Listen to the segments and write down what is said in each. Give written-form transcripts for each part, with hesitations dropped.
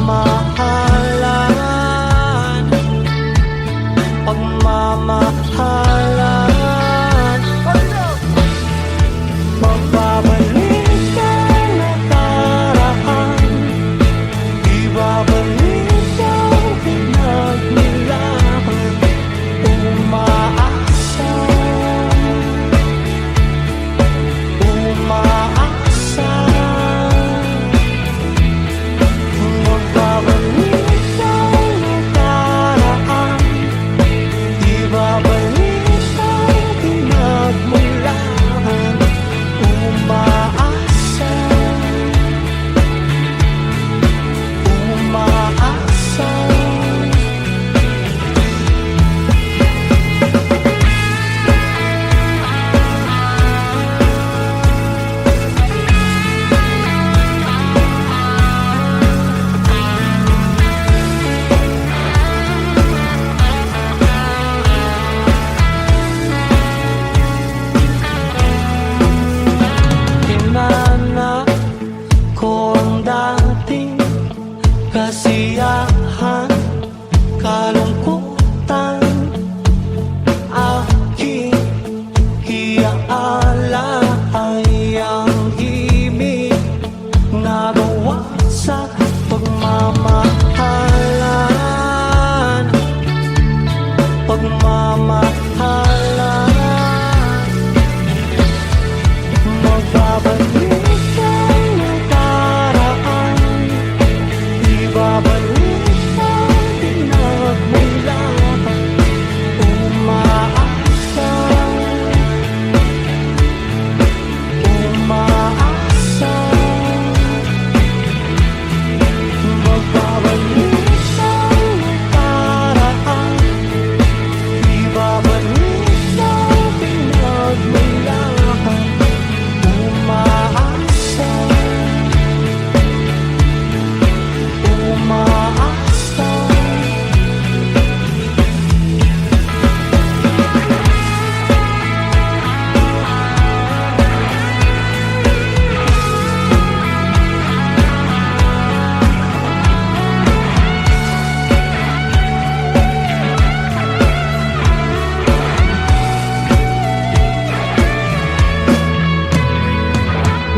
pagmamahalan, pagmamahalan. Magbabalik ang nakaraan, ibabalik ang pinagnilahan. Umaasa, umaasa. Magbabalik ang nakaraan, ibabalik ang pinagmulan. Umaasa, umaasa. Hinanap ko ang dating kasiyahan, kalungkutan, aking iaala ay ang himig na gawa sa pagmamahalan, pagmamahalan. Magbabalik ang nakaraan, ibabalik ang pinagmulan. Umaasa, umaasa. Magbabalik ang nakaraan, ibabalik ang pinagmulan. Umaasa, umaasa.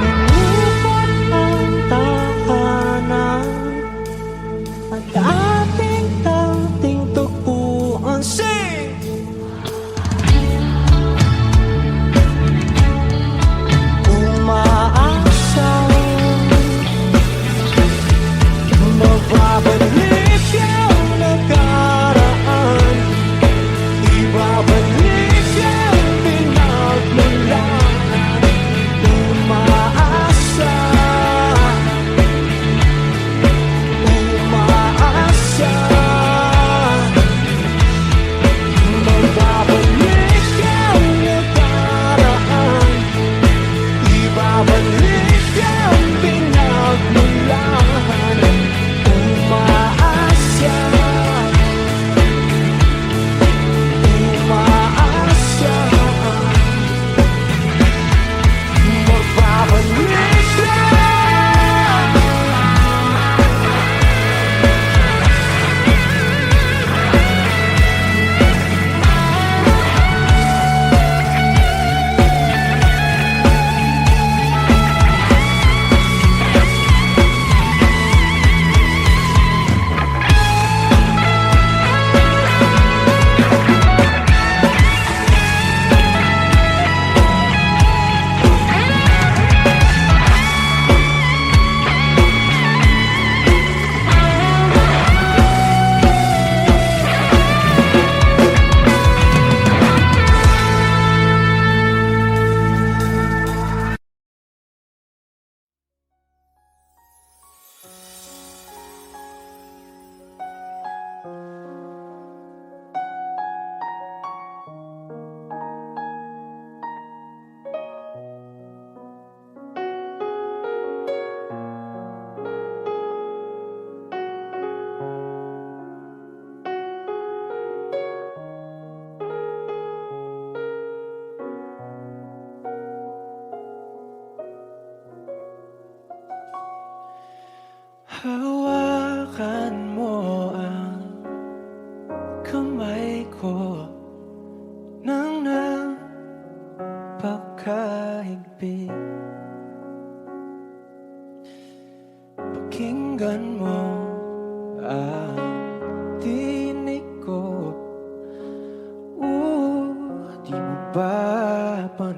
Lumipot ang tahanan at ating dating tagpuan. Sing! Umaasa, magbabalik ang nakaraan, ibabalik ang pinagmulan. Umaasa, umaasa. Magbabalik ang nakaraan, ibabalik ang pinagmulan. Umaasa.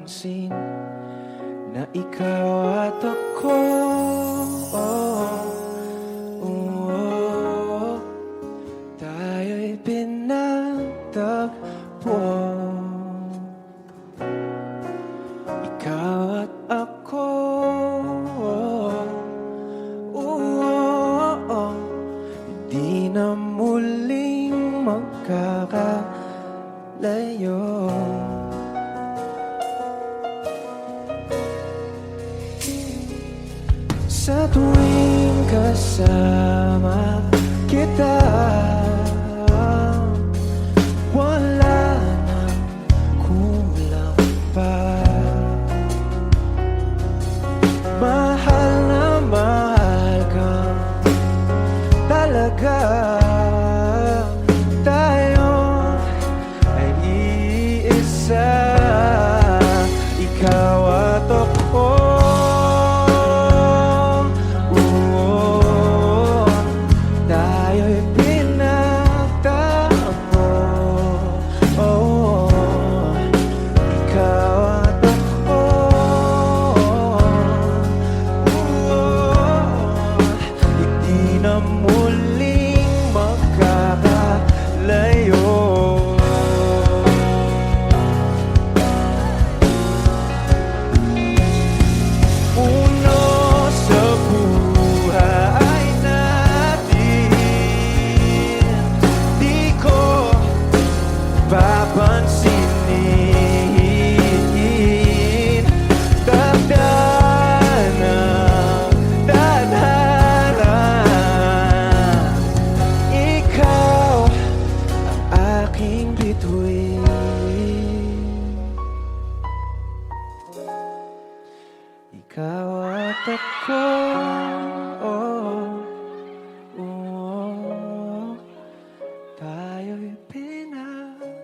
mapapansin na ikaw at ako, tayo'y pinagtagpo. Ikaw at ako, di na muling magkakalayo. Sa tuwing kasama kita, wala nang kulang pa. Mahal na mahal kang talaga. Tayo ay iisa, ikaw at ako. Tayo'y pinagtagpo. Ikaw at ako, hindi na muling magkakalayo. Uno sa buhay natin, di ko papansinin. Tadhana, tadhana, ikaw ang aking bituin. Ikaw at ako, tayo'y pinagtagpo.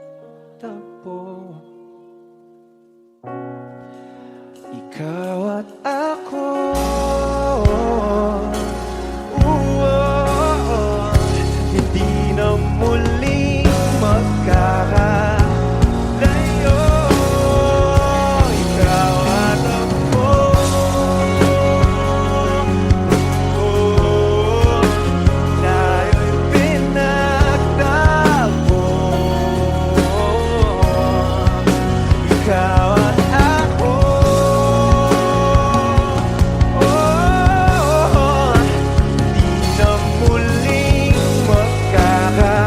Ikaw at ako, hindi na muling magkakalayo. Ikaw at ako, tayo'y pinagtagpo. Ikaw at ako, di na muling magkakalayo.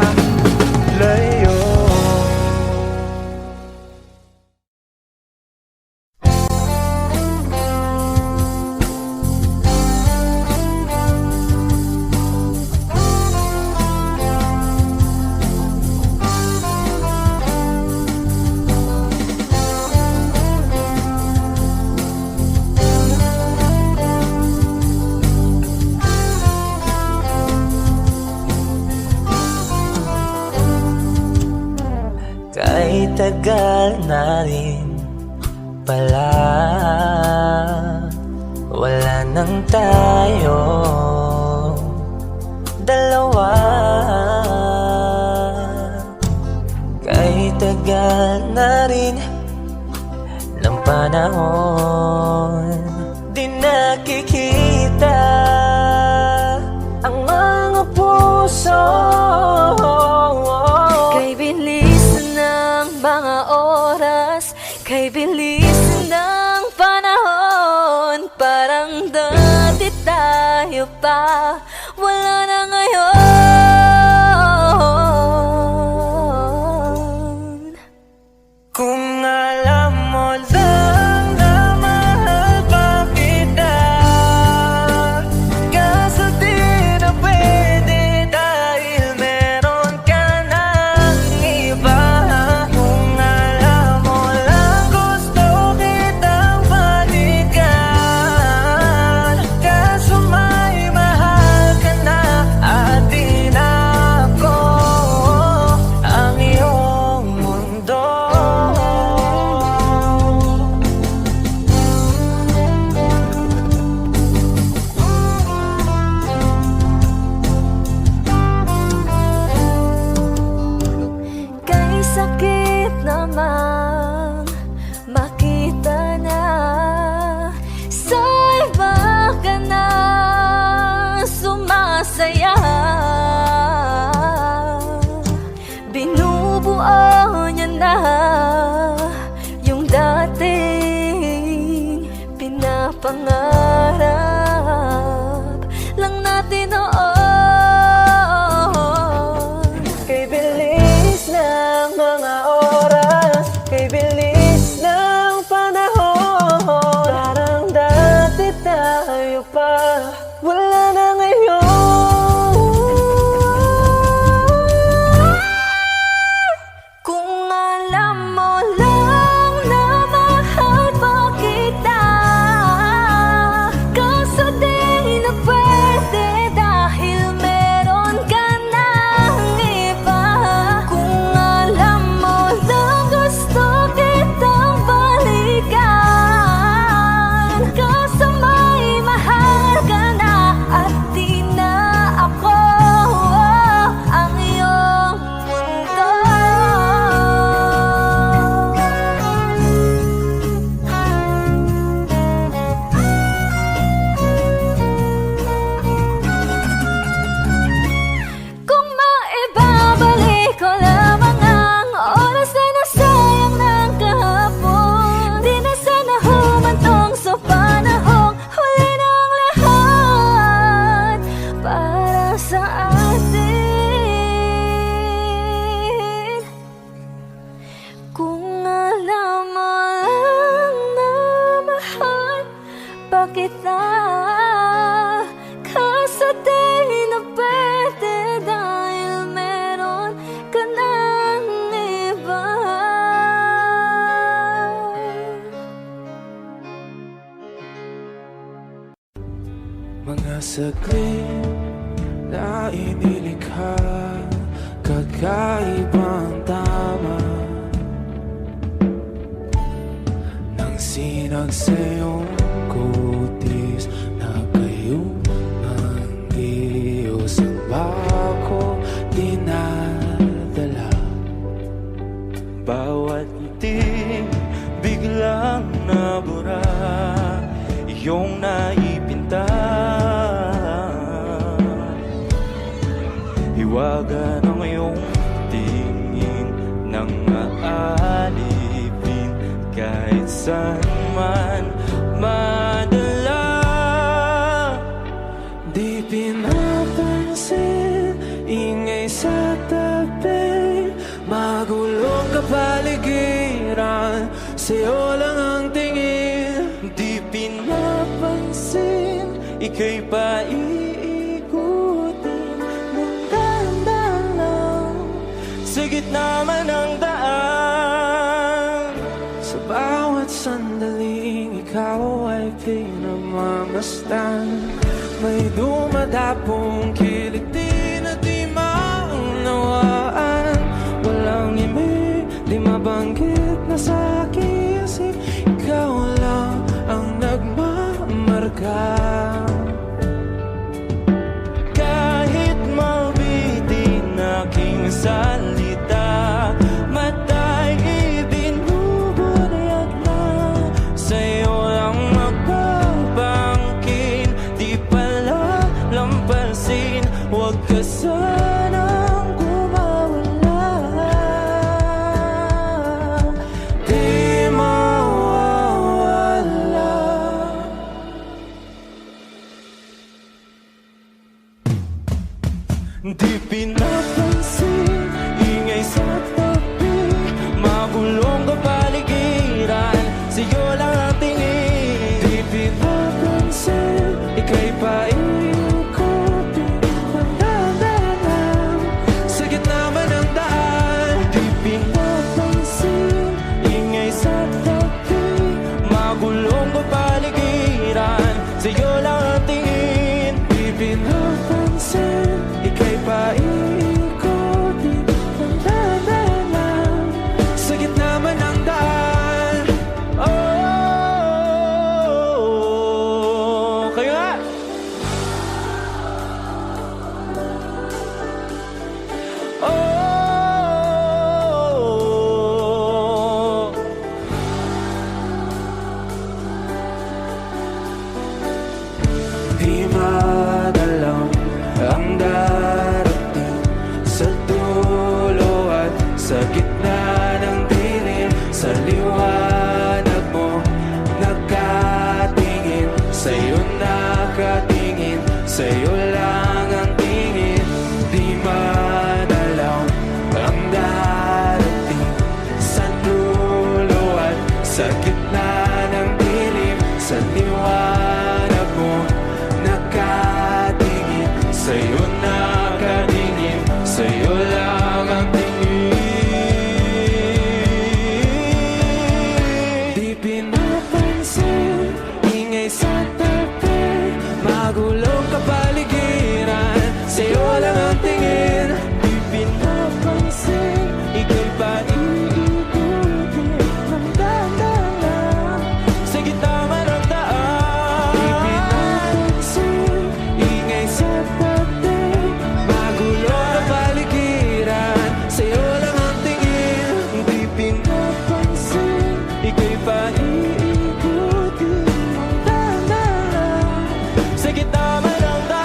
Kahit tagal na rin pala, wala nang tayo dalawa. Kahit tagal na rin ng panahon, di nakikita ang mga puso. Kay bilis ng mga oras, kay bilis ng panahon, parang dati tayo pa, wala na ngayon. Kung alam mo lang na mahal pa kita, kaso di na pwede dahil meron ka ng iba. Kung alam mo lang gusto kita. Kaso di na pwede dahil meron ka ng iba. Mga saglit na inilikha, kakaibang tama nang sinag sa iyong kutis na kayong manggiyos ang bako dinadala. Bawat ngiti biglang nabura, iyong naipinta. Hiwaga ng iyong tingin nang aalipin kahit saan man madala. Di pinapansin, ingay sa tabi, magulong kapaligiran, sa'yo lang ang tingin. Di pinapansin, ika'y paiikutin ng dahan-dahan lang sa gitna man ng daan. Sa bawat sandaling ikaw ay pinagmamasdan, may dumadapong kiliti na di maunawaan. Walang imig, di mabanggit na sa aking isip, ikaw lang ang nagmamarka. Kahit mabitin aking salita, mata'y ibinubunayag na, sa'yo lang magbabangkin. Di pala lampasin, huwag ka sanang gumawala. Di mawawala. Di pinapansin, ingay sa tabi, magulong kapaligiran, sa'yo lang ang tingin. Di pinapansin, ika'y paiikutin ng dahan-dahan sa gitna man ng daan. Di pinapansin, ingay sa tabi, magulong kapaligiran, sa'yo lang ang tingin. Di pinapansin, ika'y paiikutin ng dahan-dahan sa gitna man ng daan. Oh, kayo nga! Oh, di madalang ang darating sa dulo at sa gitna ng dilim. Sa liwanag mo nakatingin, sa'yo nakatingin, sa'yo lang ang tingin. Di madalang ang darating sa dulo at sa gitna ng dilim. Sa liwanag mo nakatingin, sa'yo nakatingin, sa'yo lang ang tingin. Di pinapansin, ingay sa tabi, magulong kapaligiran, sa'yo lang ang tingin. Di pinapansin, ika'y paiikutin ng dahan-dahan sa gitna man ng daan. Di pinapansin, ingay sa tabi, magulong kapaligiran, sa'yo lang ang tingin. Di pinapansin, ika'y paiikutin ng dahan-dahan sa gitna man ng daan.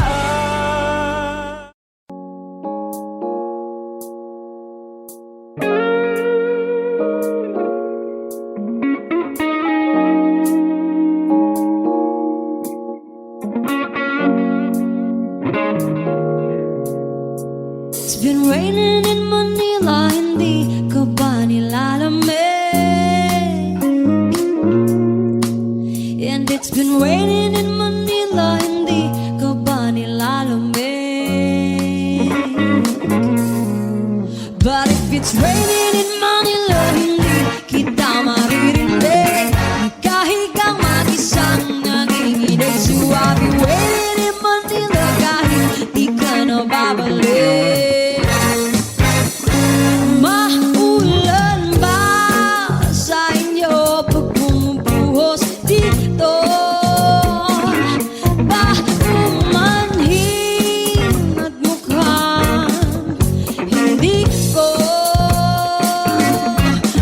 It's been raining in Manila, hindi ka ba nilalamig? And it's been raining in But if it's raining in Manila, hindi kita maririnig. Nagkahigang mag-isang nanginginig. So I'll be waiting in Manila kahit di ka na babalik. Maulan ba sa inyo pag bumubuhos dito? Ba umanhin at mukhang hindi ko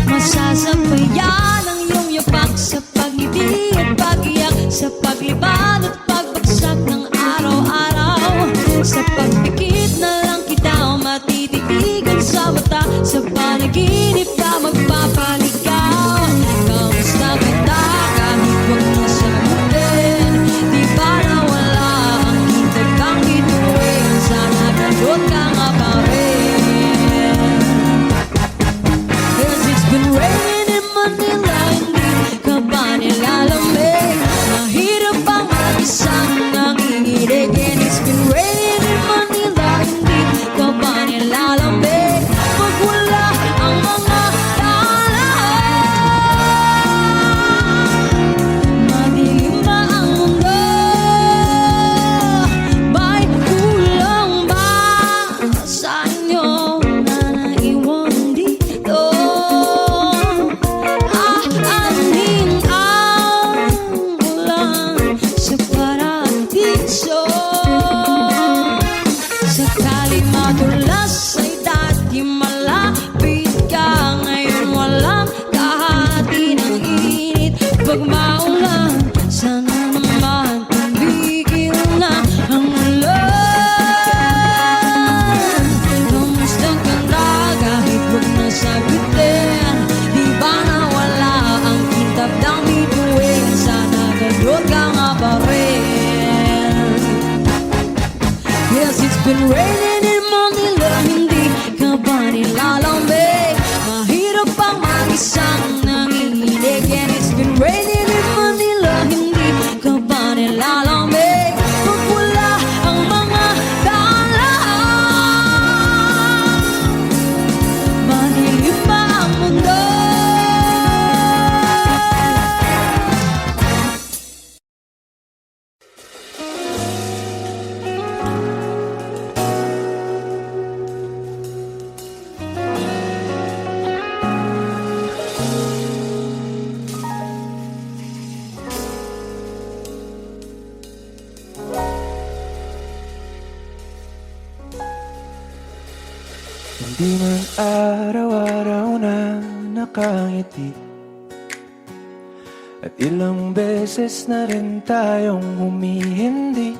masasabayan ang iyong yapak sa pag-ibig at pag-iyak, sa paglibad at pagbagsak ng araw-araw. Sa pagpikit na lang kita matititigan sa mata, sa panaginip ka magpapaligaw. Kamusta kita kahit huwag mo sagutin? Di ba nawala ang kitag kang bituin? Sana gano'n ka nga pa rin. 'Cause it's been raining in Manila, hindi ka ba nilalamig? Mahirap ang mag-isang nanginginig. And it's been raining in Manila, hindi ka ba nilalamig? Pag wala ang mga daan, madilim ba ang mundo? May kulang ba sa inyo na naiwan dito? Aanhin ang ulan sa paradiso. Sakali madulas ay dati malapit ka, ngayon walang kahati ng init. Pag maulan, sana naman tumigil na ang ulan. Kamusta ka na kahit huwag na sagutin? Di ba nawala ang kintab ng bituin? Sana gano'n ka nga pa rin. Yes, it's been raining in Manila, hindi ka ba nilalamig? Mahirap ang mag-isang nanginginig. And it's been raining in Manila, hindi ka ba nilalamig? Pag wala ang mga daan, madilim ba ang mundo? Hindi man araw-araw na nakangiti, at ilang beses na rin tayong humihindi.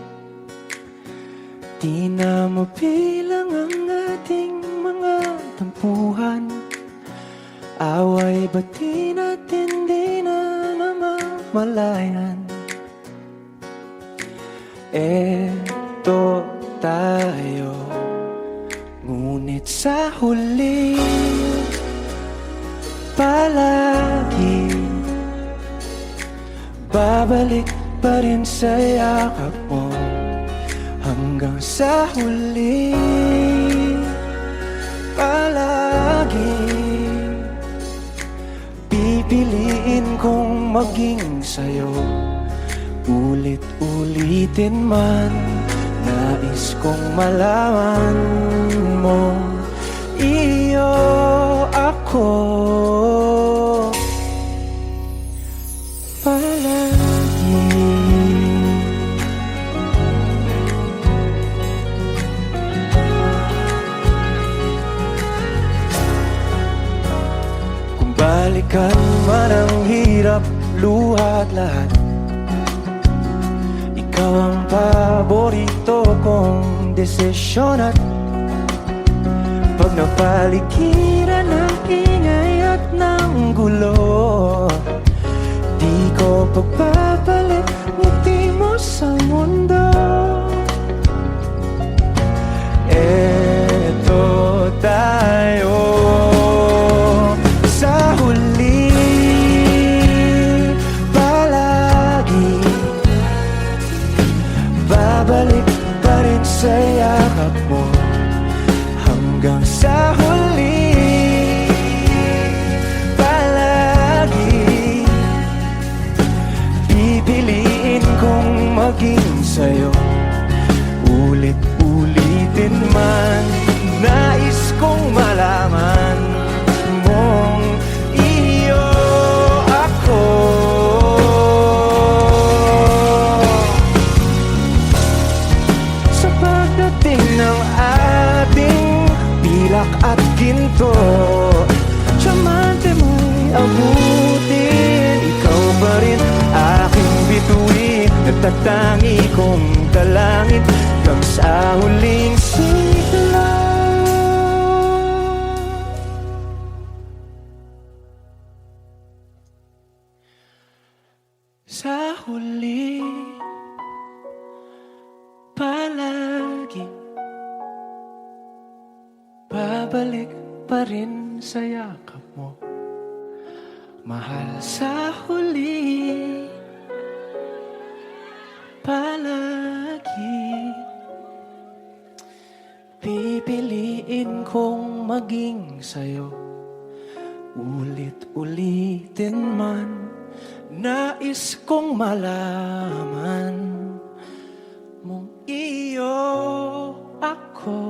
Di na mabilang ang ating mga tampuhan. Away bati natin di na namamalayan. Eto tayo, ngunit sa huli palagi babalik pa rin sa yakap mo. Hanggang sa huli palagi pipiliin kong maging sa'yo. Ulit-ulitin man, nais kong malaman mo, iyo ako palagi. Kung balikan man ang hirap, luha at lahat, ikaw ang paborito kong desisyon. At pag napaligiran ng ingay at ng gulo, di ko pagpapalit ngiti mo sa mundo. Eto tayo sa huli palagi babalik pa rin sa yakap mo. tambak at ginto. Diamante mo'y abutin, ikaw pa rin aking bituin. Natatangi kong dalangin hanggang sa huling sigla. Sa huli, palagi babalik pa rin sa yakap mo, mahal. Sa huli, palagi pipiliin kong maging sa'yo. Ulit-ulitin man, nais kong malaman mong iyo ako.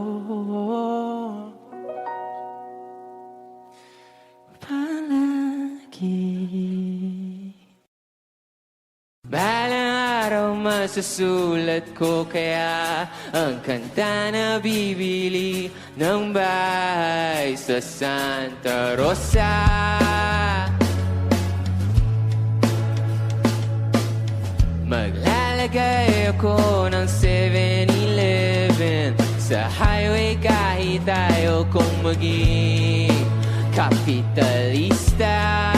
Balang araw masusulat ko kaya ang kanta na bibili ng bahay sa Santa Rosa. Maglalagay ako ng 7-Eleven sa highway kahit tayo kong maging kapitalista.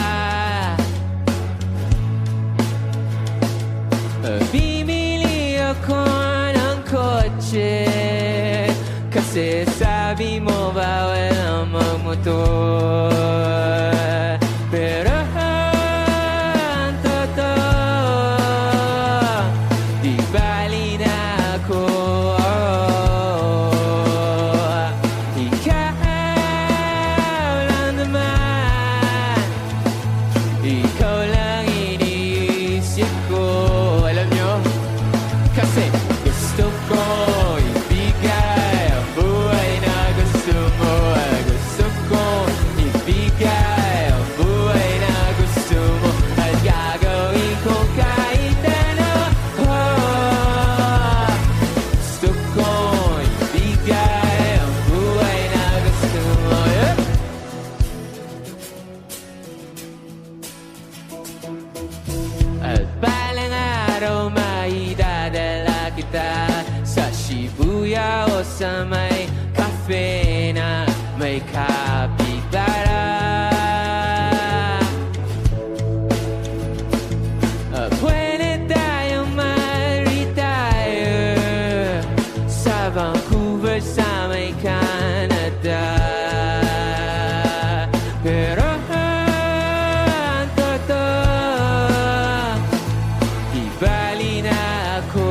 Bimili ako ng kotse kasi sabi mo bawal ang magmotor. Pero ang totoo, di bali na ako. Ikaw lang naman, ikaw lang iniisip ko. Kasi gusto ko ibigay ang buhay na gusto mo. Gusto ko ibigay ang buhay na gusto mo. At gagawin ko kahit ano. Gusto ko ibigay ang buhay na gusto mo. At balang araw maidadala kita sa Shibuya o sa may cafe na may kapitara. Pwede tayong ma-retire sa Vancouver sa may Canada. Pero ang totoo, di bali na ako.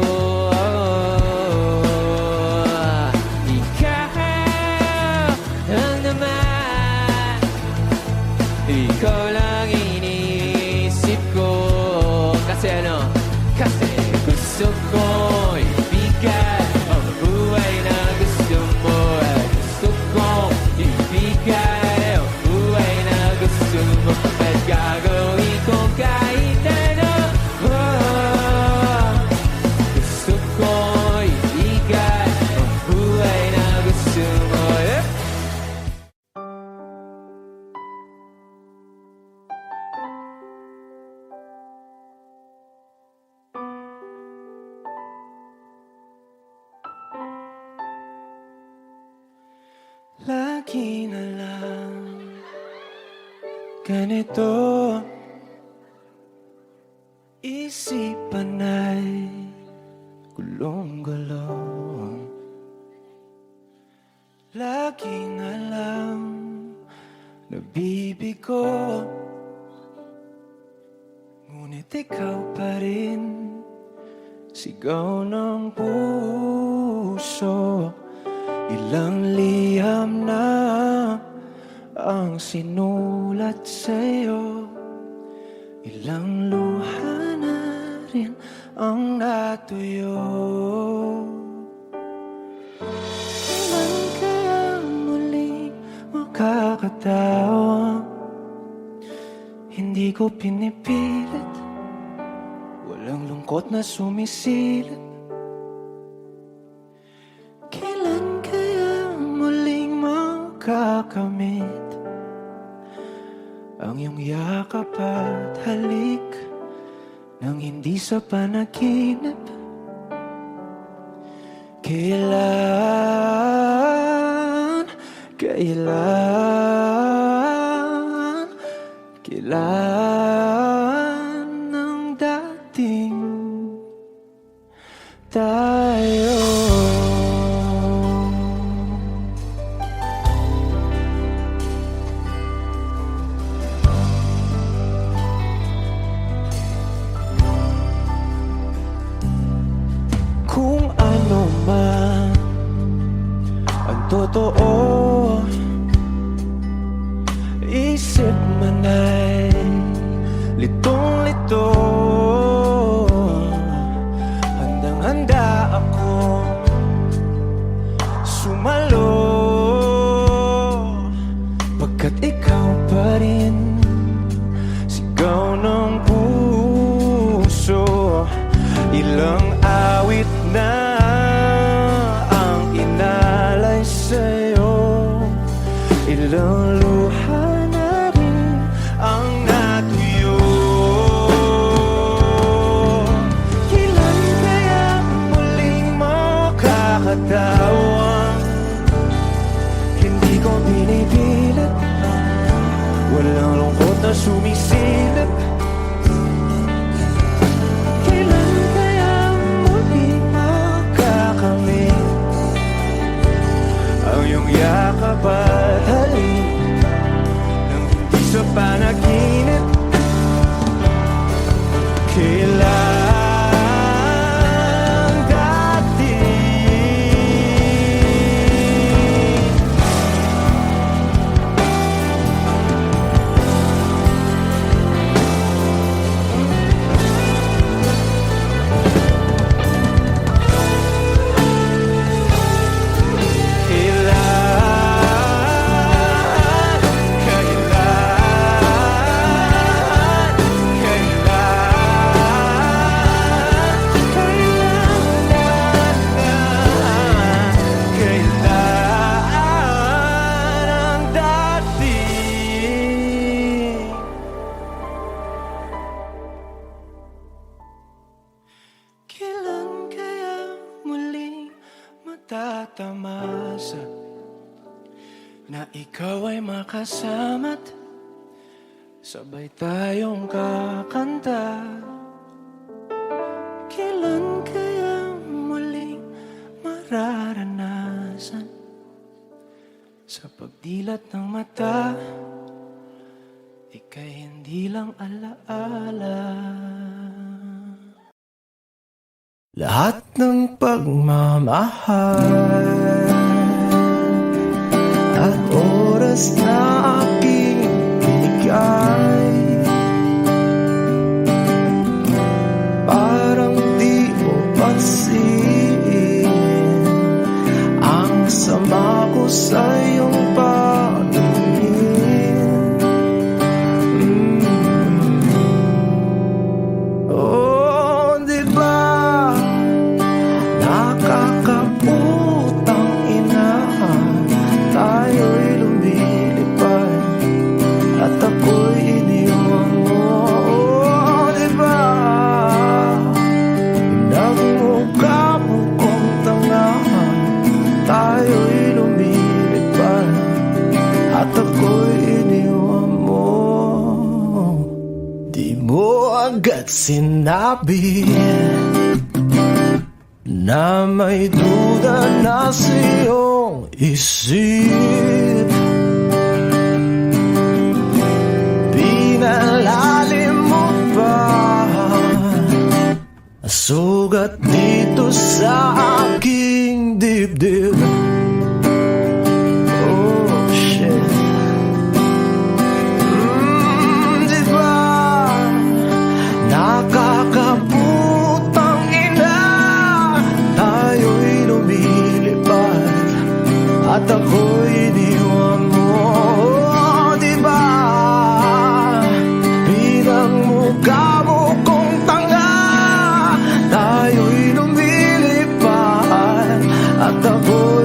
Ikaw lang naman, ikaw lang iniisip ko. Kasi ano? Kasi gusto ko ibigay ang buhay na gusto mo. Gusto ko ibigay ang buhay na gusto mo. At gagawin ko kahit ano. Gusto ko ibigay ang buhay na gusto mo. Lagi na lang ganito, isipan ay gulong-gulong. Lagi na lang nabibigo, ngunit ikaw pa rin sigaw ng puso. Ilang liham na ang sinulat sa'yo, ilang luha na rin ang natuyo. Kailan kaya muli makakatawa? Hindi ko pinipilit, walang lungkot na sumisilip. Kailan kaya muling makakamit ang iyong yakap at halik nang hindi sa panaginip. Kailan ang dating tayo? Kung ano man ang totoo, isip man ay litong-lito. Handang-handa ako sumalo, pagkat ikaw pa rin sigaw ng puso. Ilang awit na ang inalay sa'yo, ilang luha na rin ang natuyo. Kailan kaya muling makakatawang hindi ko binipilit, walang lungkot na sumisilip. Yakap at halik nang hindi sa panaginip. Kailan dati tatamasa na ikaw ay makasama't sabay tayong kakanta. Kailan kaya muling mararanasan sa pagdilat ng mata, ika'y hindi lang alaala. Lahat ng pagmamahal at oras na aking binigay, parang di mo pansin ang sama ko sa iyong paningin. Oh, di ba nakakaputang ina, tayo'y lumilipad at ako'y iniwan mo. Oh, diba nagmukha mo kong tanga, tayo'y lumilipad at ako'y iniwan mo. Di mo agad sinabi na may duda na sa iyong isip, pinalalim mo pa sugat dito sa aking dibdib. Oh shit, diba nakakaputang ina, tayo'y lumilipad at ako'y iniwan mo. Oh, diba pinagmukha mo kong tanga, tayo'y lumilipad at ako'y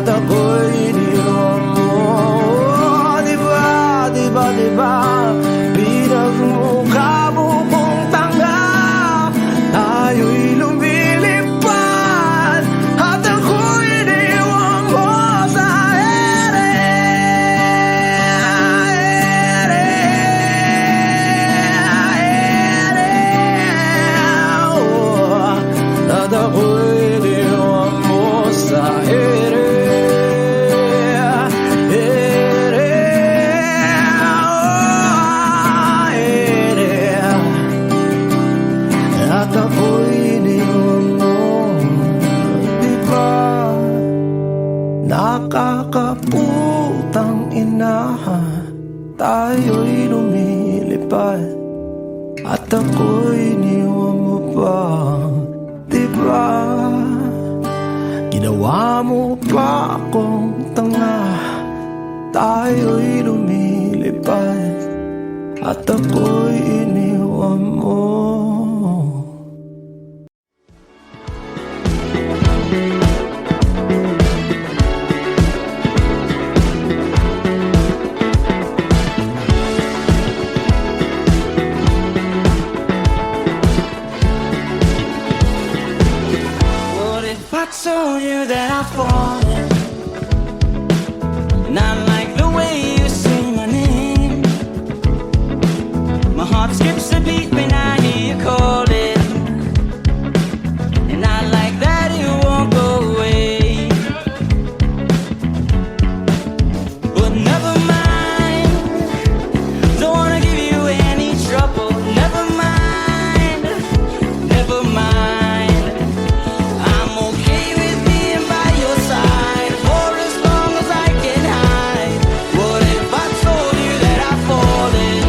at ako'y iniwan mo. Diba, pinagmukha mo kong tanga. Tayo'y lumilipad at ako'y iniwan mo sa ere. At ako'y iniwan mo sa ere. At ako'y iniwan mo. Diba nakakaputang ina, tayo'y lumilipad at ako'y iniwan mo pa. Diba ginawa mo pa akong tanga. Tayo'y lumilipad at ako'y iniwan mo. What if I told you that I've fallen? And I like the way you say my name. My heart skips a beat when I hear you calling. And I like that you won't go away. But never mind, don't wanna give you any trouble. Never mind, never mind. I'm okay with being by your side for as long as I can hide. What if I told you that I've fallen?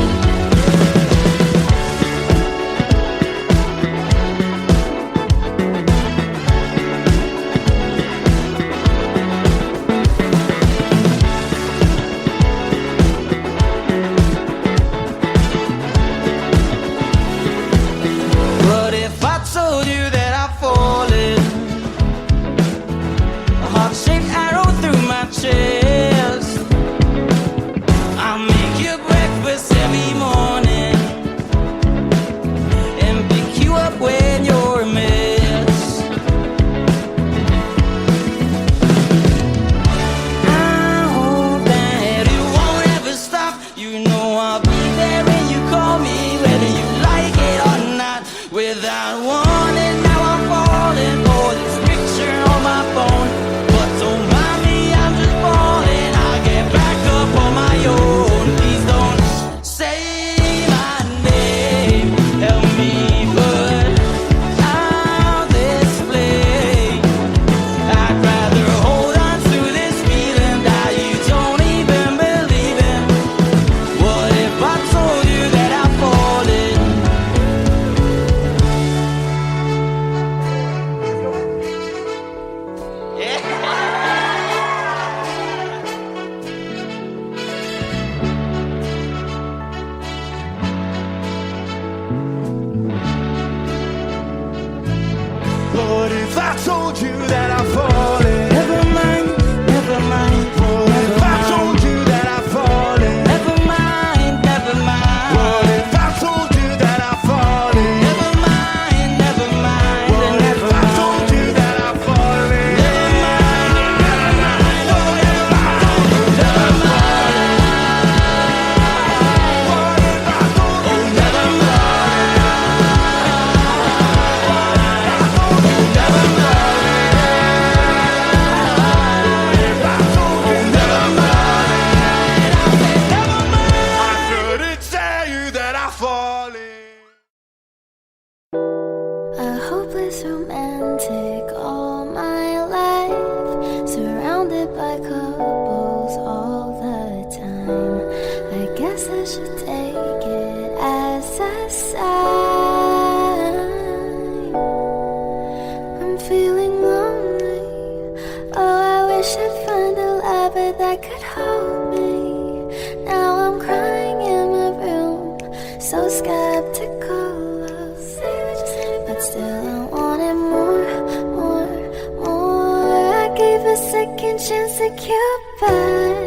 second chance at Cupid,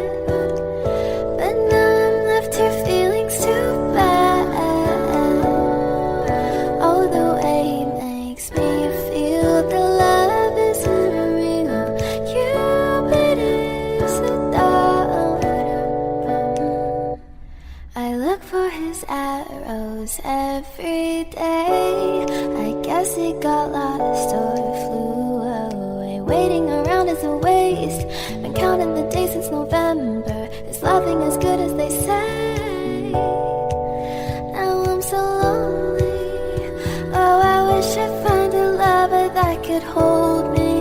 but now I'm left here feeling too bad. Oh, the way he makes me feel the love isn't real. Cupid is a dog. I look for his arrows every day. I guess he got lost or flew away. Waiting around is a waste. Been counting the days since November. Is nothing as good as they say. Now I'm so lonely. Oh, I wish I'd find a lover that could hold me.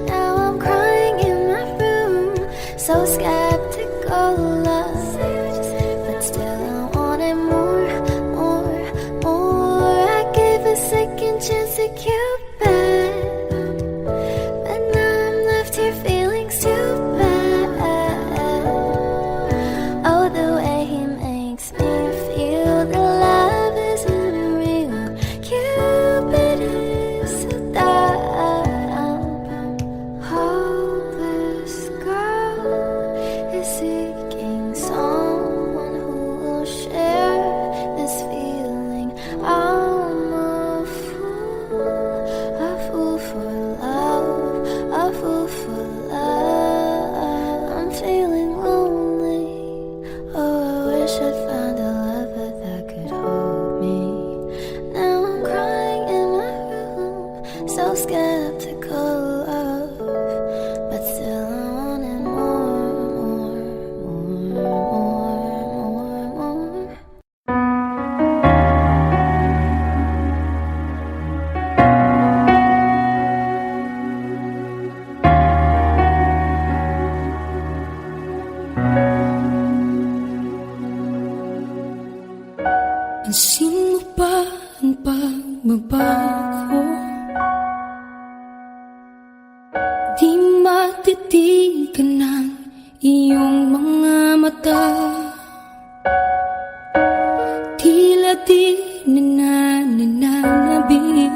Now I'm crying in my room, so skeptical of, but still I wanted more, more, more. I gave a second chance to Cupid, but now I'm left here feeling stupid. Oh, the way he makes me feel the love isn't real. Cupid is a dog. Hopeless girl is seeking someone who will share this feeling. I'm a fool for love, a fool for love. I'm feeling lonely. Oh, I wish I'd found a lover that could hold me. Now I'm crying in my room, so skeptical of, but still I wanted more, more, more, more, more. Pansin mo ba ang pagbabago? Di matitigan ng iyong mga mata. Tila di nananabig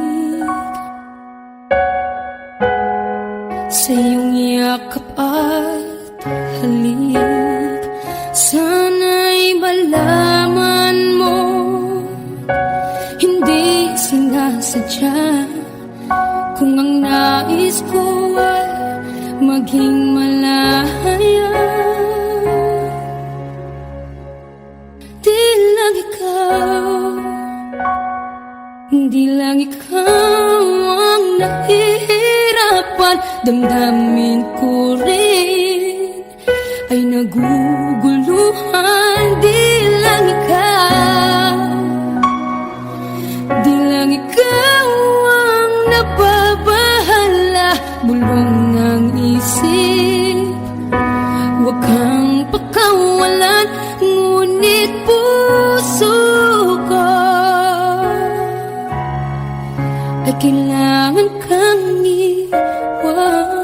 sa iyong yakap at halik. Sana'y malaman mo, hindi sinasadya. Kung ang nais ko ay maging malaya, di lang ikaw, di lang ikaw ang nahihirapan. Damdamin ko rin ay naguguluhan. Di lang ikaw, di lang ikaw ang nababahala. Bulong ng isip, huwag kang pakawalan, ngunit puso ko ay kailangan kang iwan.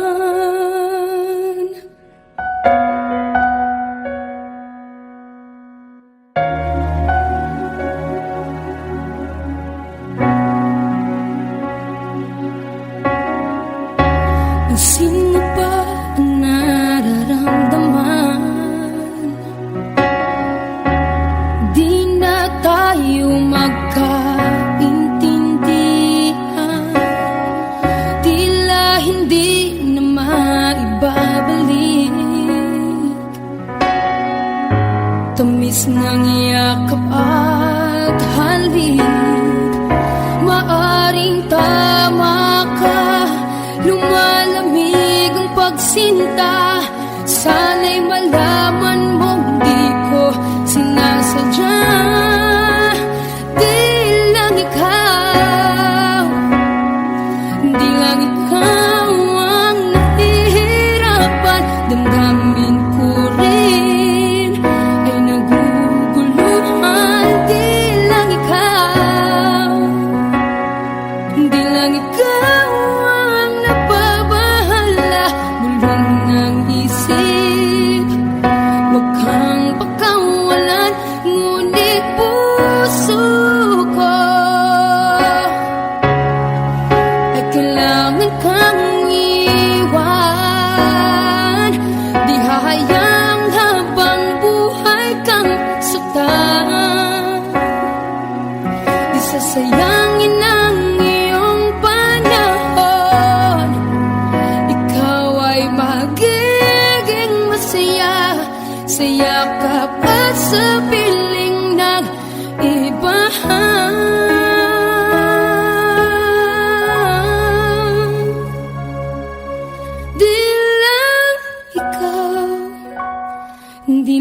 Pansin mo ba ang nararamdaman? Di na tayo magkaintindihan. Tila hindi na maibabalik. Tamis ng yakap at halik. Maaring tama ka, lumalamig ang pagsinta. Sana'y malaman mong di ko sinasadya. Di lang ikaw, di lang ikaw ang nahihirapan. Damdamin ko rin ay naguguluhan. Di lang ikaw, di lang ikaw ang nababahala. Bulong ng isip, sa yakap at sa piling nag-ibahan. Di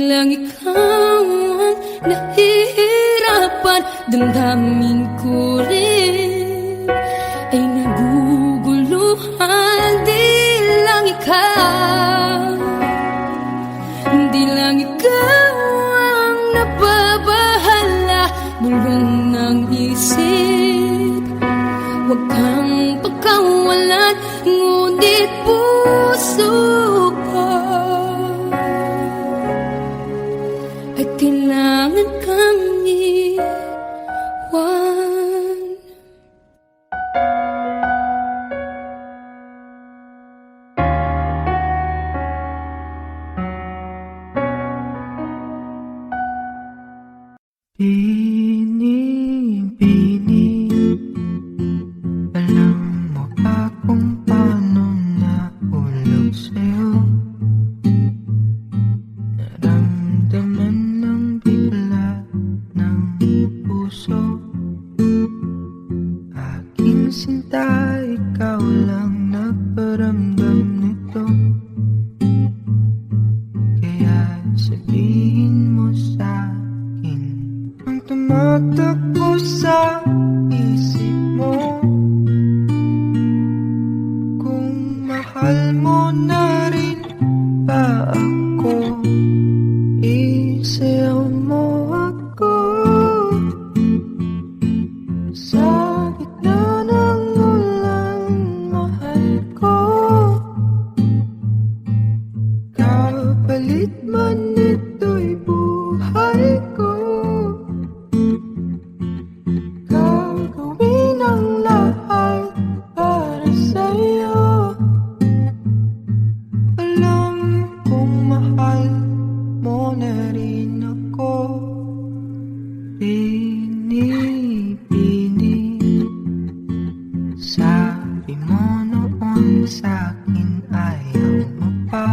lang ikaw ang nahihirapan, damdamin ko rin ay naguguluhan. Di lang ikaw ang nababahala, bulong ng isip. Huwag kang pagkawalan, ngunit puso ko ay kailangan kang iwan. Bini, alam mo ba kung paano nahulog sa'yo? Naramdaman ng bigla ng puso. Aking sinta, ikaw lang nagparamdam nito. Kaya sabihin mo sa'kin ang tumatakbo sa isip mo. Kung mahal mo na rin ba ako, isayaw mo ako sa gitna ng ulan, mahal ko. Kapalit man ito'y buhay ko, gagawin ang lahat para sa'yo. Alam kong mahal mo na rin ako. Bini, sabi mo noon sa'kin ayaw mo pa,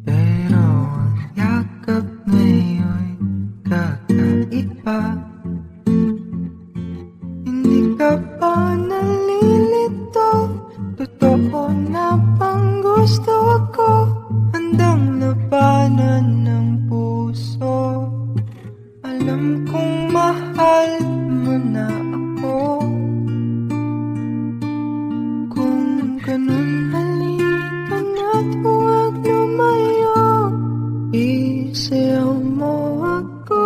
pero ang yakap ngayon kakaiba. Hindi ka pa nalilito, totoo na bang gusto ko? Handang labanan ng puso. Alam kong mahal mo na ako. Kung ganun, halika na't huwag lumayo. Isayaw mo ako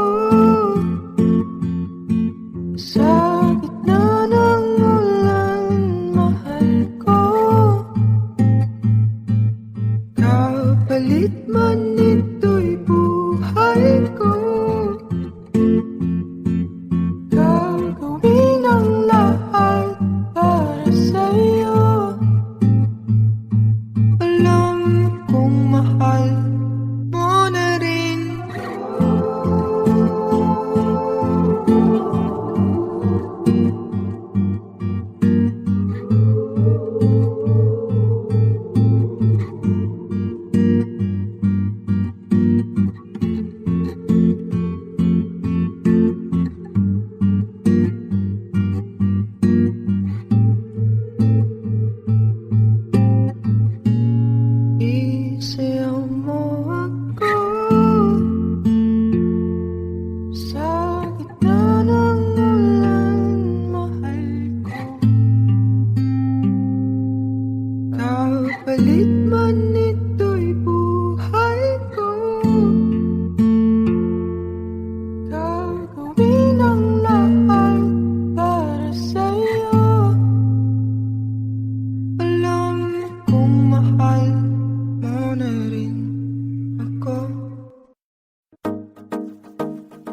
sa gitna ng ulan, mahal ko. Kapalit man ito'y buhay ko, gagawin ang lahat para sa'yo. Alam kong mahal mo na rin. Isayaw mo ako sa gitna ng ulan, mahal ko. Kapalit man ito'y buhay ko, gagawin ang lahat para sa'yo. Alam kong mahal mo na rin ako.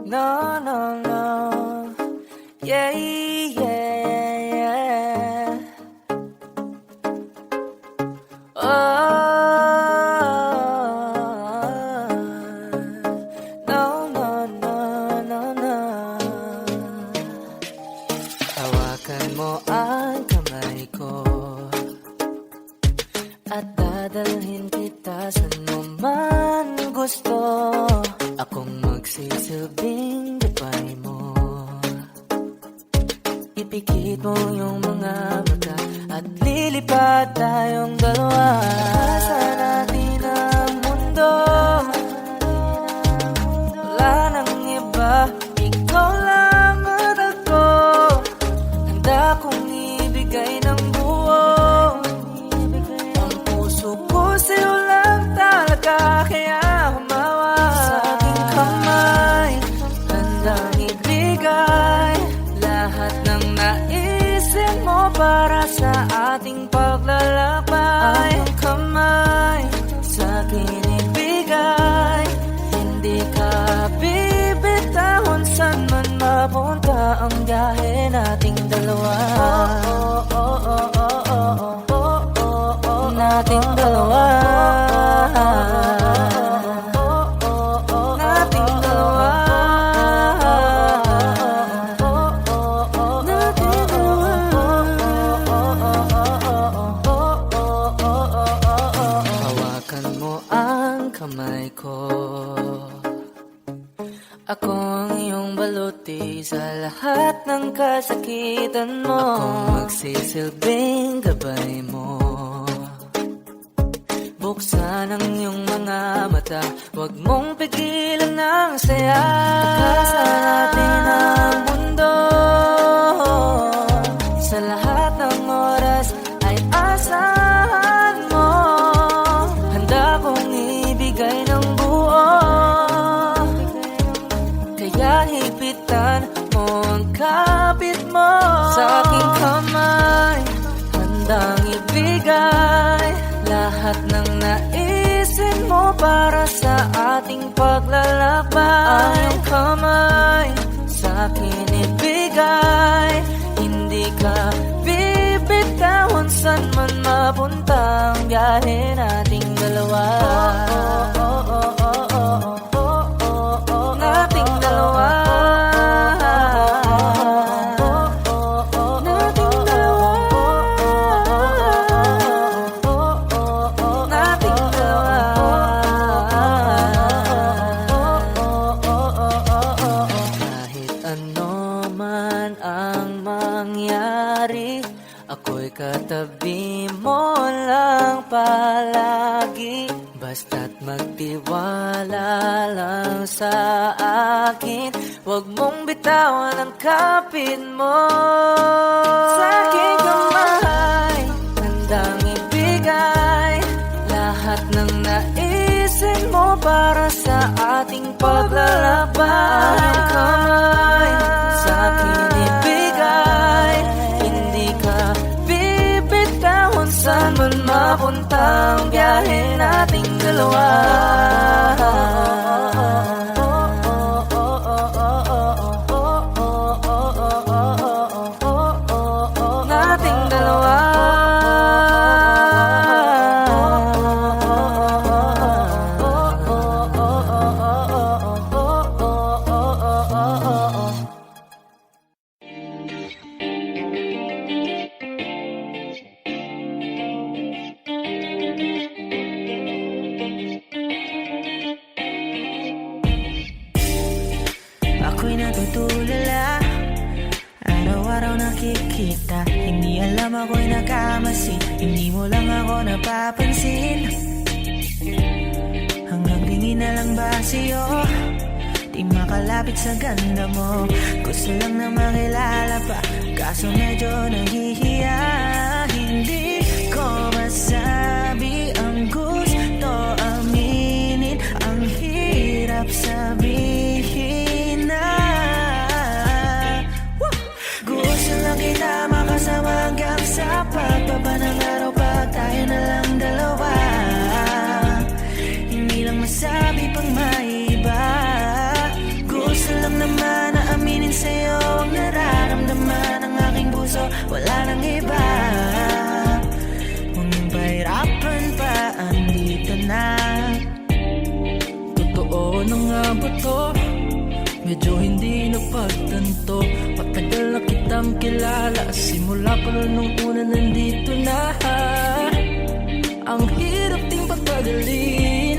No, no, no. Yeah, yeah, yeah. Oh, no, no, no, no, no. Hawakan mo ang kamay ko at dadalhin kita sa man gusto akong magsisilbing gabay mo. Ipikit mo yung mga mata at lilipad tayong dalawa sa natin ang mundo. Wala nang iba, ikaw lang at ako. Handa kong ibigay ng buo ang puso ko sa'yo lang talaga. Kaya humawa sa aking kamay, handang ibigay lahat ng naisin mo para sa ating paglalakbay. Ang kamay sa akin ibigay, hindi ka bibitahon saan man mapunta ang biyahe nating dalawa. Nating dalawa. Nating dalawa. Hawakan mo ang kamay ko, ako ang iyong baluti sa lahat ng kasakitan mo. Akong magsisilbing gabay mo. Buksan ang iyong mga mata, huwag mong pigilan ang saya. Sa natin ang mundo, sa lahat ng oras ay asahan mo. Handa kong ibigay ng buo, kaya hipitan mo ang kapit mo. Sa aking kamay, handang ibigay lahat ng naisin mo para sa ating paglalakbay. Ang iyong kamay sa akin ibigay, hindi ka bibitahon saan man mapunta ang biyahe nating dalawa. Nating dalawa. Ako'y katabi mo lang palagi, basta't magtiwala lang sa akin. Huwag mong bitawan ang kapit mo. Sa aking kamay, handang ibigay lahat ng naisin mo para sa ating paglalakbay. Ang kamay sa akin ibigay, hindi ka bibitahon saan man mapunta ang biyahe nating dalawa. Nating dalawa. Ako'y natutulala, araw-araw nakikita. Hindi alam ako'y nagkamasi, hindi mo lang ako napapansin. Hanggang tingin na lang ba sa'yo, di makalapit sa ganda mo. Gusto lang na makilala pa, kaso medyo nahihiya. Hindi ko masabi ang gusto aminin, ang hirap sabihin na gusto lang kita makasama hanggang sa pagbaba ng araw, pag tayo na lang dalawa. Hindi lang masabi pang maiba, gusto lang naman na aminin sa'yo ang nararamdaman ng aking puso. Wala nang iba, huwag niyong pahirapan pa, andito na. Totoo na nga ba to? Medyo hindi napagtanto. Matagal na kitang kilala, simula pa nung una nandito na. Ang hirap ding pagtagalin,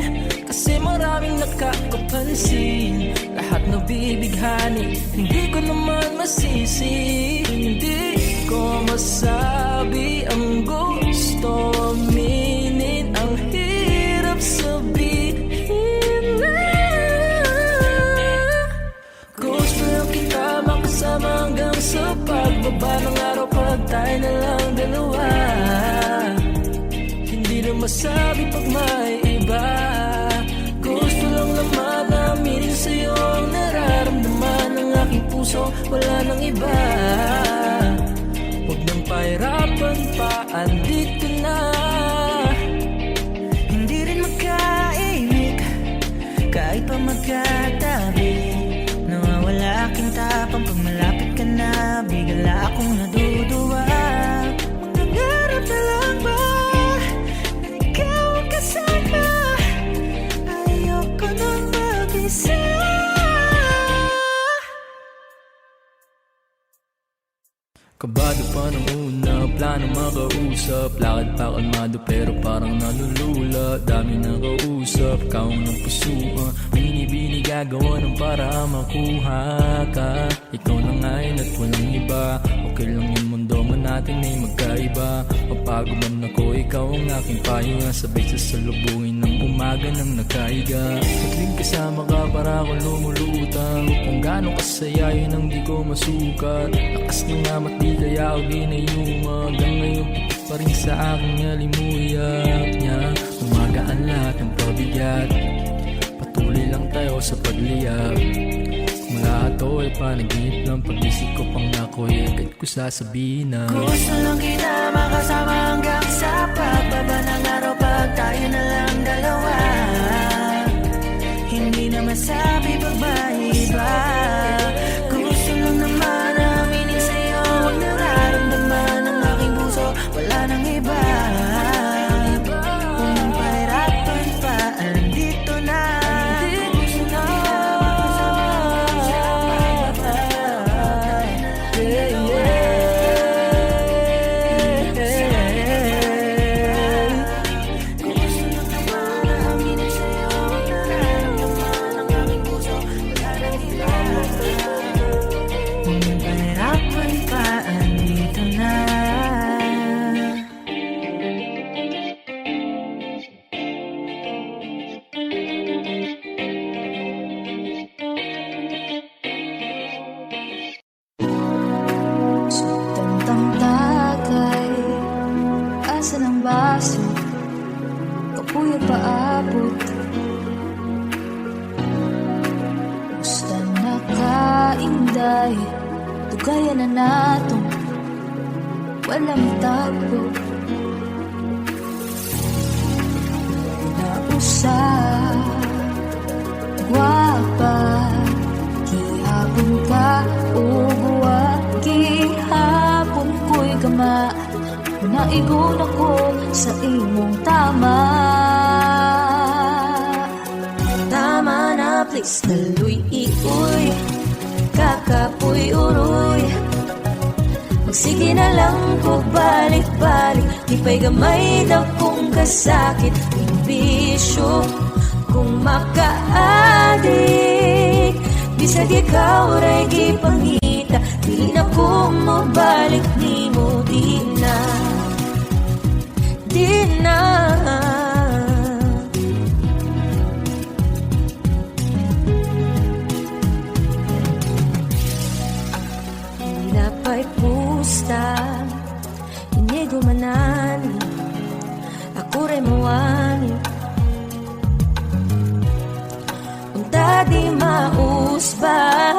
kasi maraming kakapansin, lahat nabibighani. Hindi ko naman masisi, hindi ko masabi ang gusto aminin, ang hirap sabihin na gusto lang kita makasama hanggang sa pagbaba ng araw, pag tayo na lang dalawa. Hindi na masabi pag may iba. Gusto lang naman aminin sa'yo ang nararamdaman ng aking puso, wala nang iba. Huwag nang pahirapan pa, andito na. Hindi rin magkaimik kahit pa magkatabi. Nawawala aking tapang pag malapit ka na, bigla akong naduduwa. Mangangarap na lang ba na ikaw ang kasama? Ayoko nang mag-isa. Kabado pa ng una, plano makausap. Lakad pa kalmado pero parang nalulula. Dami na kausap, kaong ng pusuan. Binibini gagawa ng para makuha ka. Ikaw na ngayon at walang iba. Okay lang yung mundo man natin ay magkaiba. Mapagod man ako, ikaw ang aking pahinga. Sabay sasalubungin ng umaga nang nagkaiga. Pagling kasama ka para akong lumulutang. Kung gaano kasaya yun ang di ko masukat. Lakas ng amat di kaya ako ginayuma. Hanggang ngayon pitik pa rin sa aking alimuyak niya. Umagaan lahat ng pabigat. Patuloy lang tayo sa pagliyab. Mula ito ay panaginip lang. Pag-isip ko pang ako'y agad ko sasabihin na Gusto lang kita makasama hanggang sa pagbaba ng araw, pag tayo na lang dalawa. Hindi na masabi pag may iba. Gusto lang naman aminin sa'yo ang nararamdaman ng aking puso, wala nang iba. Kung nang pahirapan pa, andito na. Gusto lang kita makasama hanggang sa pagbaba ng araw, Tantang-tagay, asa ng baso, kapuyo paabot. Gusto na kainday, tugayan na natong walang tagpo. Nausap, guwapa, gihapon ka, uguwa, gihapon ko'y gama. Naigon ako sa imong tama. Tama na, please, daloy ikoy, kakapoy uroy. Magsige na lang ko balik-balik, di pa'y gamay daw kung kasakit. Imbisyo kung makaadik, bisag ikaw ray gipangita. Di na ko mabalik ni mo, di na, di na. Hindi na pa'y pusta, hindi gumanani, ako rin mawani. Unta di mausban,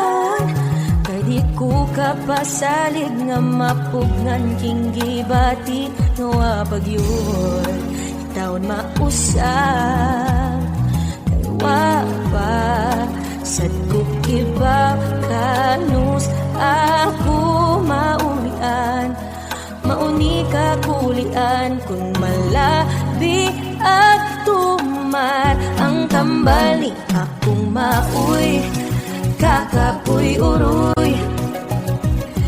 kay di ko kapasalig nga mapugnan king gibati. Nawa pagyud taon mausap, kay wapa sad ko iba kanus ako maulian. Mauni ka kulian kung malabi at tumar ang kambali. Akong mauy, kakapoy uroy.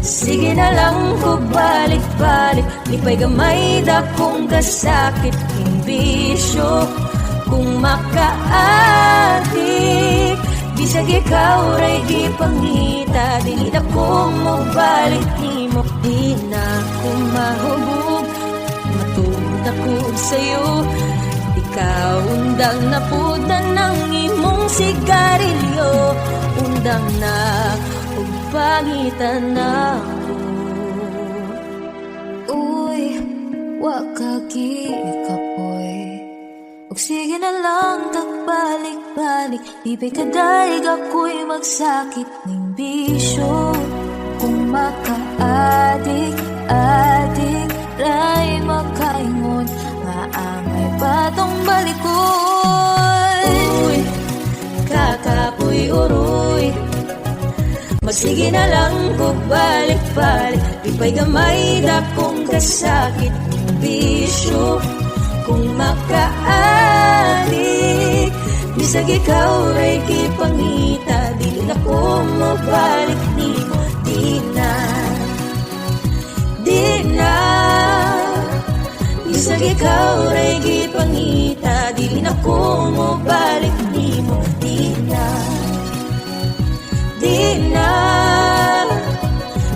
Sige na lang ko balik-balik, di pa'y gamay da kong kasakit. Imbisyo kung makaadik. Bisag ikaw ray gipangita, dili na ko mo balik nimo. Di na ko mahubog, matulog ako sa'yo. Ikaw undang na puda ng imong sigarilyo, undang na ug pangitan ako. Uy, wa ka gikapoy, ug sige na lang kagbalik-balik. Ibig kaday ako'y magsakit ng bisyo. Kung maka-adik, ray makaingon, maamay patong balikon. Uy, kakapoy uroy, magsige na lang kung balik-balik. Ipay gamay da kung kasakit ng bisyo. Kung makaadik, bisag ikaw ray kipangita, dili na ko mabalik nimo. Di na bisag ikaw ray kipangita, dili na ko mabalik nimo. Di na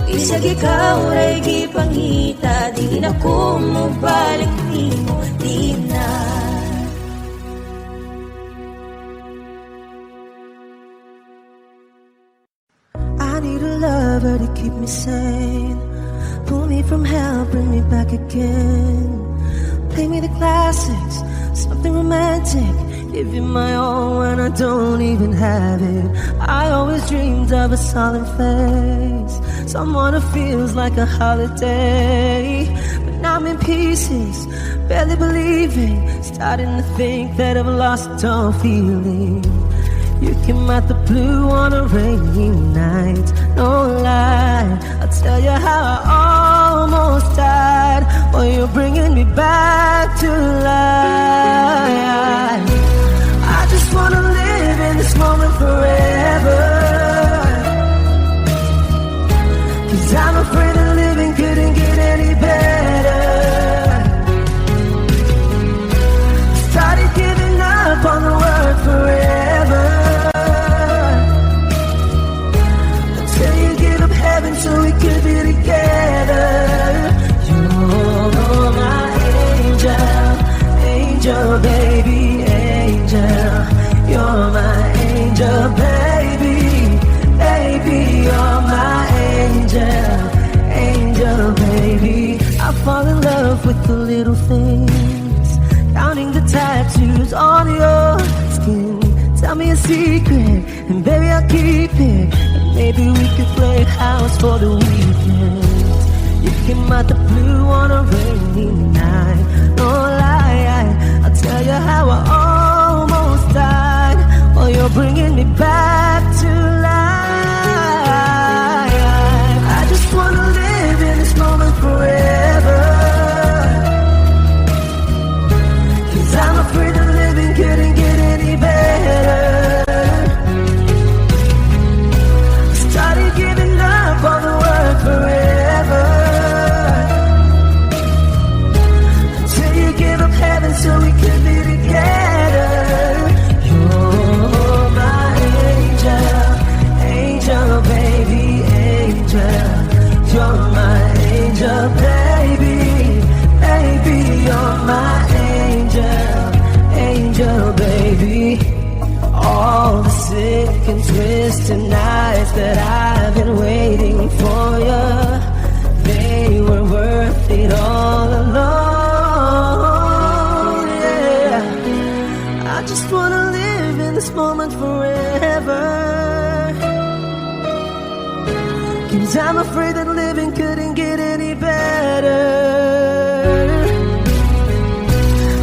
bisag ikaw ray kipangita, dili na ko mabalik nimo. Di na. I need a lover to keep me sane, pull me from hell, bring me back again. Play me the classics, something romantic, give you my all when I don't even have it. I always dreamed of a solemn face, someone who feels like a holiday. But now I'm in pieces, barely believing, starting to think that I've lost all feeling. You came out the blue on a rainy night, no lie, I'll tell you how I almost died, while you're bringing me back to life. I just wanna live in this moment forever, 'cause I'm afraid that living couldn't get any better. Started giving up on the word forever, so we could be together. You're my angel, angel baby, angel. You're my angel baby, baby. You're my angel, angel baby. I fall in love with the little things, counting the tattoos on your skin. Tell me a secret, and baby I'll keep it. Maybe we could play house for the weekend. You came out the blue on a rainy night, no lie, I'll tell you how I almost died, while you're bringing me back to life. I just wanna live in this moment forever, 'cause I'm afraid that living couldn't get any better. Giving up on the word forever, until you give up heaven so we can be together. You're my angel, angel baby, angel. You're my angel baby, baby. You're my angel, angel baby. All the sick and twisted nights that I've been waiting for you, they were worth it all alone, yeah. I just wanna live in this moment forever, 'cause I'm afraid that living couldn't get any better.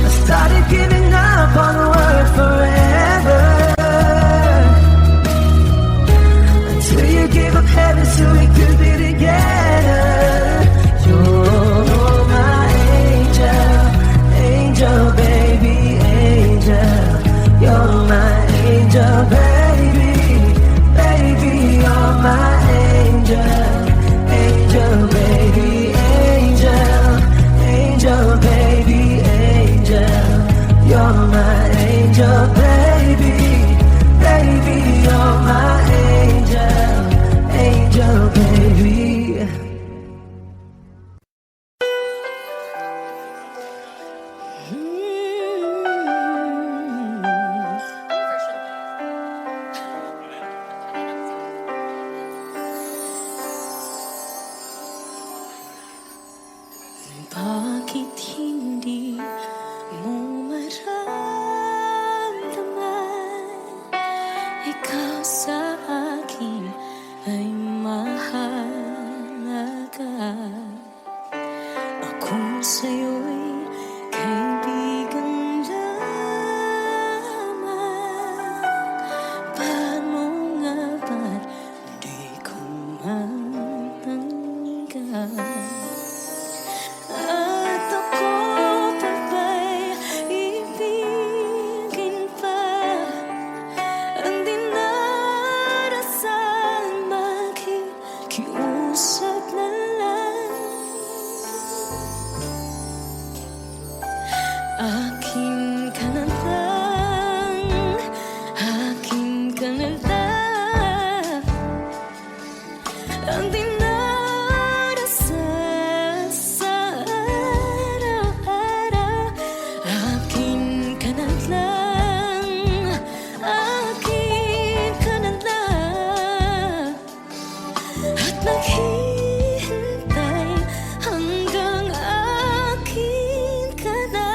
I started giving up on the word forever, give up heaven so we could be together. You're my angel, angel baby, angel. You're my angel baby, baby. You're my angel, angel Akin ka na lang, akin ka na lang. Ang dinarasal sa araw-araw. Akin ka na lang, akin ka na lang. At naghihintay hanggang akin ka na.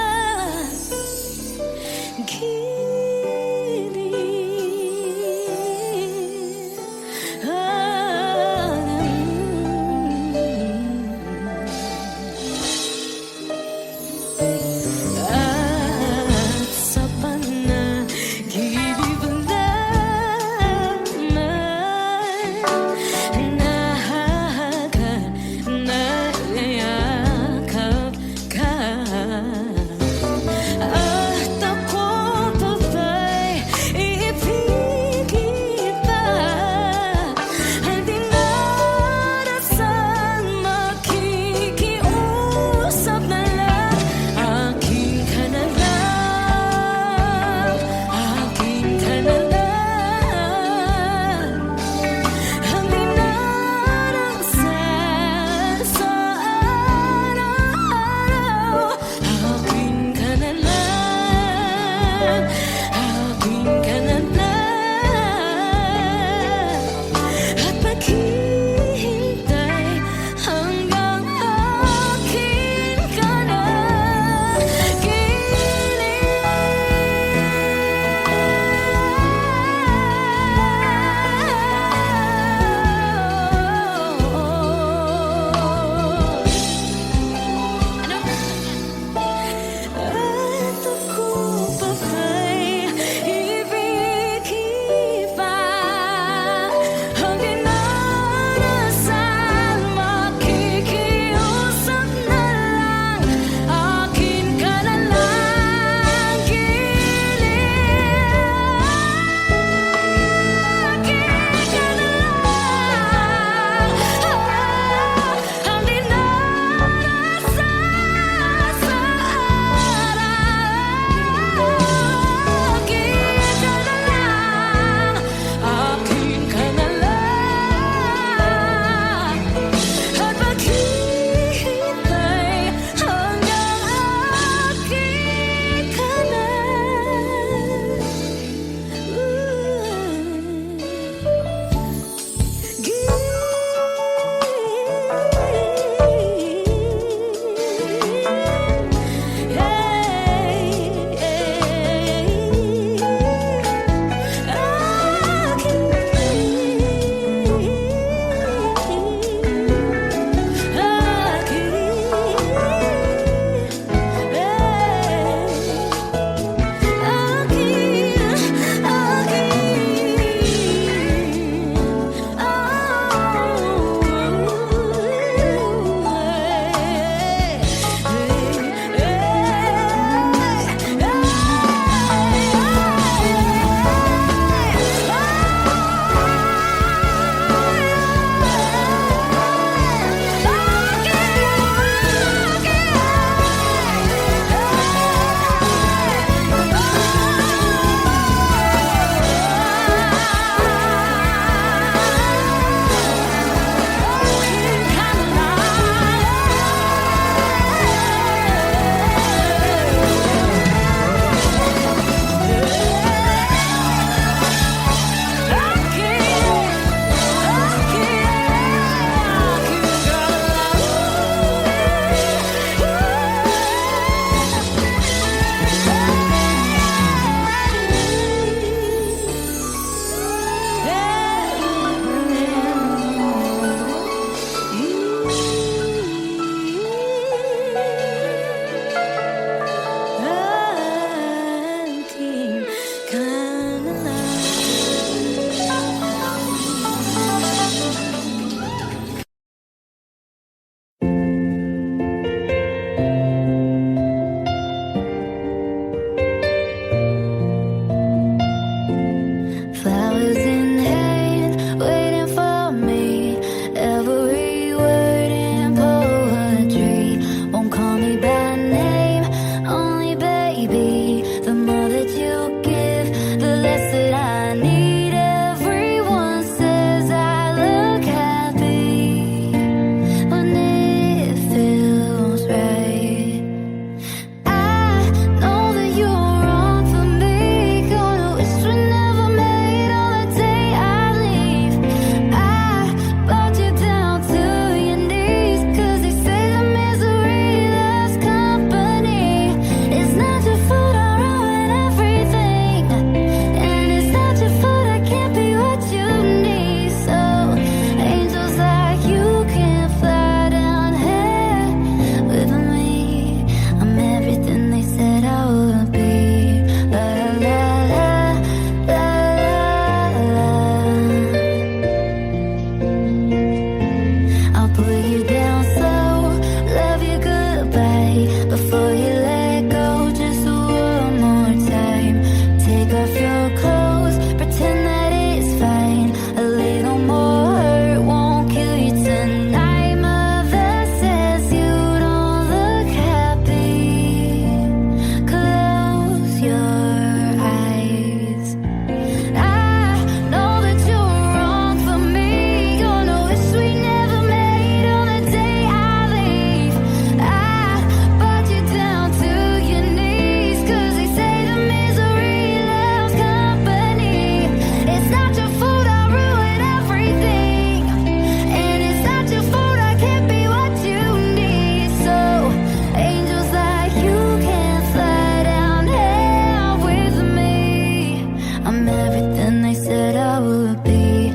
It's not your fault I ruin everything, and it's not your fault I can't be what you need. So angels like you can fly down here with me. I'm everything they said I would be. La la la la la la. I'll put you down slow, love you goodbye before you let go. Just one more time. Take off your clothes, pretend that it's fine. A little more hurt won't kill you tonight. Mother says you don't look happy. Close your eyes. I know that you're wrong for me. Gonna wish we never made on the day I leave. I brought you down to your knees, 'cause they say the misery loves company. It's not your fault I ruin everything, and it's not your fault I can't be what you need. So angels like you can fly down here with me. I'm everything they said I would be.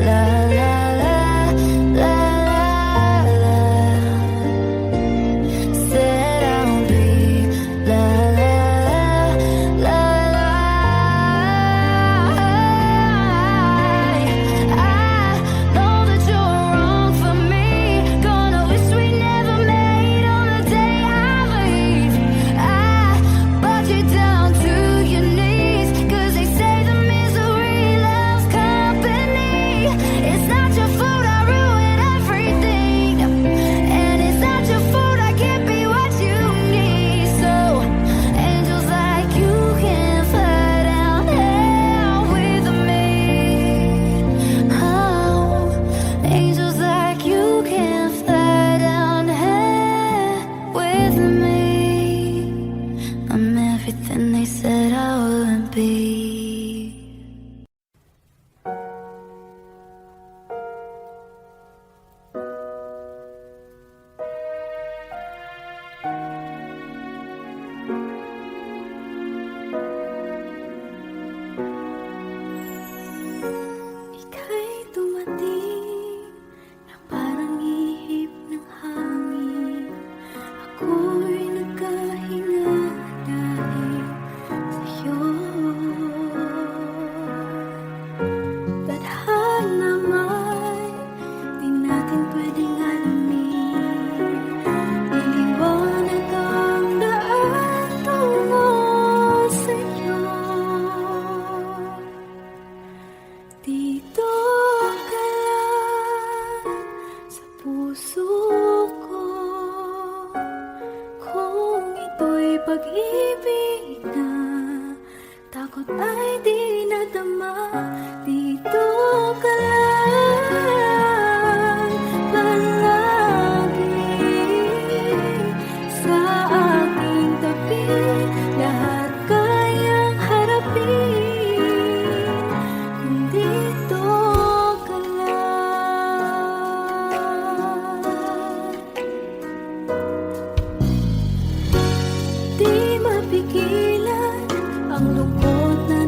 La la la la la la. Said I would be. La la la la la. I know that you're wrong for me. Gonna wish we never made on the day I leave. I brought you down to your knees, 'cause they say the misery loves company. It's not your fault I ruin everything, and it's not your fault I can't be what you need. So angels like you can fly down here with me. Oh, angels like you can fly down here with me. I'm everything they said I would be. Ika'y dumating na parang ihip ng hangin. Ako'y nagkahinga dahil sa'yo. Tadhana may di natin pwedeng alamin. Iliwanag ang daan tungo sa'yo. Dito ka lang sa puso ko. Kung ito'y pag-ibig na takot ay di nadama. Dito ka lang palagi sa aking tabi. Lahat kayang harapin kung dito ka lang. Di mapigilan ang lungkot na